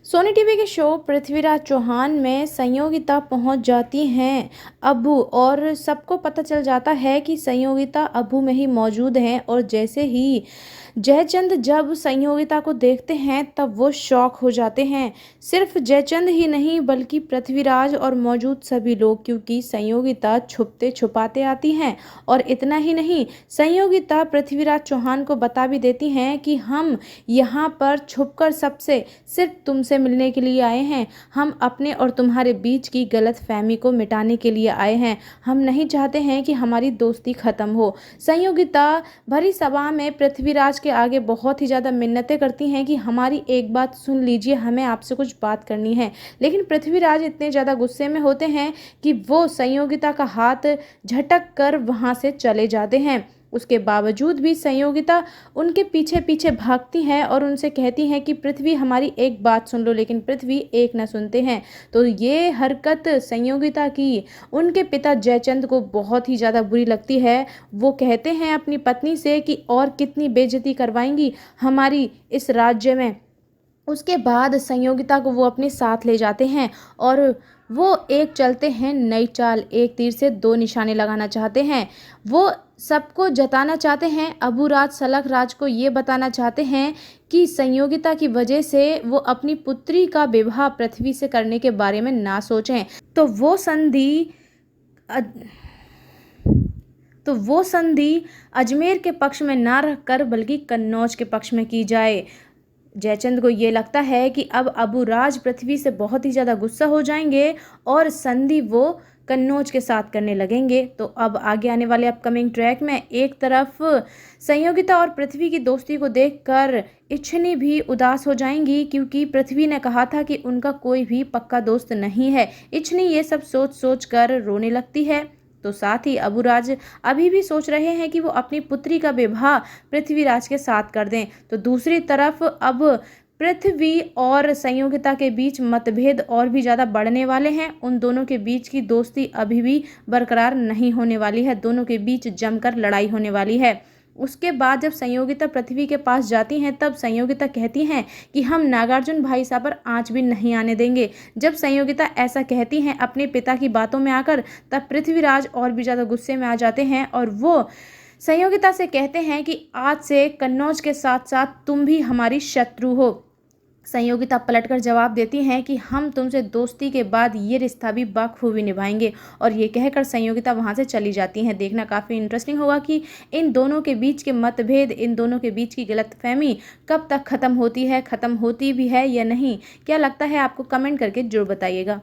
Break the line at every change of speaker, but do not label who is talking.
Sony TV के show Prithviraj Chauhan में संयोगिता पहुंच जाती हैं अब्बू और सबको पता चल जाता है कि संयोगिता अब्बू में ही मौजूद हैं। और जैसे ही जयचंद जब संयोगिता को देखते हैं तब वो शॉक हो जाते हैं। सिर्फ जयचंद ही नहीं बल्कि पृथ्वीराज और मौजूद सभी लोग, क्योंकि संयोगिता छुपते छुपाते आती हैं। और इतना ही नहीं, संयोगिता पृथ्वीराज चौहान को बता भी देती हैं कि हम यहाँ पर छुपकर सबसे सिर्फ तुमसे मिलने के लिए आए हैं। हम अपने और तुम्हारे बीच की गलतफहमी को मिटाने के लिए आए हैं। हम नहीं चाहते हैं कि हमारी दोस्ती खत्म हो। संयोगिता भरी सभा में पृथ्वीराज के आगे बहुत ही ज़्यादा मिन्नतें करती हैं कि हमारी एक बात सुन लीजिए, हमें आपसे कुछ बात करनी है। लेकिन पृथ्वीराज इतने ज़्यादा गुस्से में होते हैं कि वो संयोगिता का हाथ झटक कर वहाँ से चले जाते हैं। उसके बावजूद भी संयोगिता उनके पीछे पीछे भागती हैं और उनसे कहती हैं कि पृथ्वी हमारी एक बात सुन लो, लेकिन पृथ्वी एक न सुनते हैं। तो ये हरकत संयोगिता की उनके पिता जयचंद को बहुत ही ज़्यादा बुरी लगती है। वो कहते हैं अपनी पत्नी से कि और कितनी बेइज्जती करवाएंगी हमारी इस राज्य में। उसके बाद संयोगिता को वो अपने साथ ले जाते हैं और वो एक चलते हैं नई चाल, एक तीर से दो निशाने लगाना चाहते हैं। वो सबको जताना चाहते हैं, अबूराज सलख राज को ये बताना चाहते हैं कि संयोगिता की वजह से वो अपनी पुत्री का विवाह पृथ्वी से करने के बारे में ना सोचें। तो वो संधि अजमेर के पक्ष में ना रखकर बल्कि कन्नौज के पक्ष में की जाए। जयचंद को ये लगता है कि अब अबूराज पृथ्वी से बहुत ही ज़्यादा गुस्सा हो जाएंगे और संधि वो कन्नौज के साथ करने लगेंगे। तो अब आगे आने वाले अपकमिंग ट्रैक में एक तरफ संयोगिता और पृथ्वी की दोस्ती को देखकर इच्छनी भी उदास हो जाएंगी, क्योंकि पृथ्वी ने कहा था कि उनका कोई भी पक्का दोस्त नहीं है। इच्छनी ये सब सोच सोच कर रोने लगती है। तो साथ ही अबूराज अभी भी सोच रहे हैं कि वो अपनी पुत्री का विवाह पृथ्वीराज के साथ कर दें। तो दूसरी तरफ अब पृथ्वी और संयोगिता के बीच मतभेद और भी ज़्यादा बढ़ने वाले हैं। उन दोनों के बीच की दोस्ती अभी भी बरकरार नहीं होने वाली है। दोनों के बीच जमकर लड़ाई होने वाली है। उसके बाद जब संयोगिता पृथ्वी के पास जाती हैं तब संयोगिता कहती हैं कि हम नागार्जुन भाई साहब पर आंच भी नहीं आने देंगे। जब संयोगिता ऐसा कहती हैं अपने पिता की बातों में आकर, तब पृथ्वीराज और भी ज़्यादा गुस्से में आ जाते हैं और वो संयोगिता से कहते हैं कि आज से कन्नौज के साथ साथ तुम भी हमारी शत्रु हो। संयोगिता पलटकर जवाब देती हैं कि हम तुमसे दोस्ती के बाद ये रिश्ता भी बखूबी निभाएंगे। और ये कहकर संयोगिता वहाँ से चली जाती हैं। देखना काफ़ी इंटरेस्टिंग होगा कि इन दोनों के बीच के मतभेद, इन दोनों के बीच की गलतफहमी कब तक ख़त्म होती है, ख़त्म होती भी है या नहीं। क्या लगता है आपको? कमेंट करके जरूर बताइएगा।